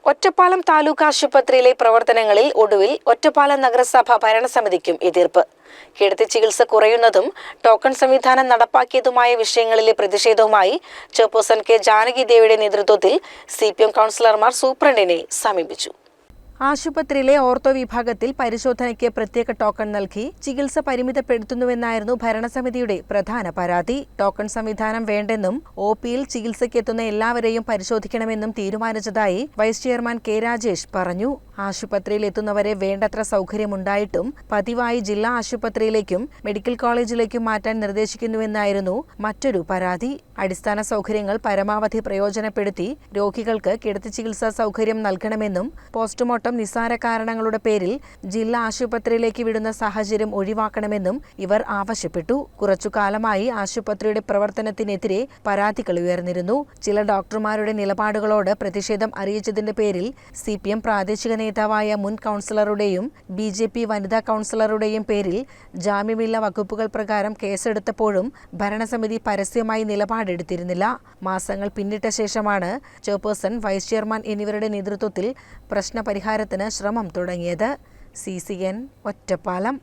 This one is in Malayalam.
ഒറ്റപ്പാലം താലൂക്ക് ആശുപത്രിയിലെ പ്രവർത്തനങ്ങളിൽ ഒടുവിൽ ഒറ്റപ്പാലം നഗരസഭ ഭരണസമിതിക്കും എതിർപ്പ്. കിടത്തി ചികിത്സ കുറയുന്നതും ടോക്കൺ സംവിധാനം നടപ്പാക്കിയതുമായ വിഷയങ്ങളിലെ പ്രതിഷേധവുമായി ചെയർപേഴ്സൺ കെ ജാനകി ദേവിയുടെ നേതൃത്വത്തിൽ CPM കൗൺസിലർമാർ സൂപ്രണ്ടിനെ സമീപിച്ചു. ആശുപത്രിയിലെ ഓർത്തോ വിഭാഗത്തിൽ പരിശോധനയ്ക്ക് പ്രത്യേക ടോക്കൺ നൽകി ചികിത്സ പരിമിതപ്പെടുത്തുന്നുവെന്നായിരുന്നു ഭരണസമിതിയുടെ പ്രധാന പരാതി. ടോക്കൺ സംവിധാനം വേണ്ടെന്നും OPയിൽ ചികിത്സയ്ക്കെത്തുന്ന എല്ലാവരെയും പരിശോധിക്കണമെന്നും തീരുമാനിച്ചതായി വൈസ് ചെയർമാൻ കെ രാജേഷ് പറഞ്ഞു. ആശുപത്രിയിൽ എത്തുന്നവരെ വേണ്ടത്ര സൗകര്യമുണ്ടായിട്ടും പതിവായി ജില്ലാ ആശുപത്രിയിലേക്കും മെഡിക്കൽ കോളേജിലേക്കും മാറ്റാൻ നിർദ്ദേശിക്കുന്നുവെന്നായിരുന്നു മറ്റൊരു പരാതി. അടിസ്ഥാന സൗകര്യങ്ങൾ പരമാവധി പ്രയോജനപ്പെടുത്തി രോഗികൾക്ക് കിടത്തി ചികിത്സാ സൗകര്യം നൽകണമെന്നും പോസ്റ്റ്മോർട്ടം നിസ്സാര കാരണങ്ങളുടെ പേരിൽ ജില്ലാ ആശുപത്രിയിലേക്ക് വിടുന്ന സാഹചര്യം ഒഴിവാക്കണമെന്നും ഇവർ ആവശ്യപ്പെട്ടു. കുറച്ചുകാലമായി ആശുപത്രിയുടെ പ്രവർത്തനത്തിനെതിരെ പരാതികൾ ഉയർന്നിരുന്നു. ചില ഡോക്ടർമാരുടെ നിലപാടുകളോട് പ്രതിഷേധം അറിയിച്ചതിന്റെ പേരിൽ CPM പ്രാദേശിക നേതാവായ മുൻ കൗൺസിലറുടെയും BJP വനിതാ കൗൺസിലറുടെയും പേരിൽ ജാമ്യമില്ലാ വകുപ്പുകൾ പ്രകാരം കേസെടുത്തപ്പോഴും ഭരണസമിതി പരസ്യമായി നിലപാടെടുത്തിരുന്നില്ല. മാസങ്ങൾ പിന്നിട്ട ശേഷമാണ് ചെയർപേഴ്സൺ, വൈസ് ചെയർമാൻ എന്നിവരുടെ നേതൃത്വത്തിൽ പ്രശ്നപരിഹാരത്തിന് ശ്രമം തുടങ്ങിയത്. CCN ഒറ്റപ്പാലം.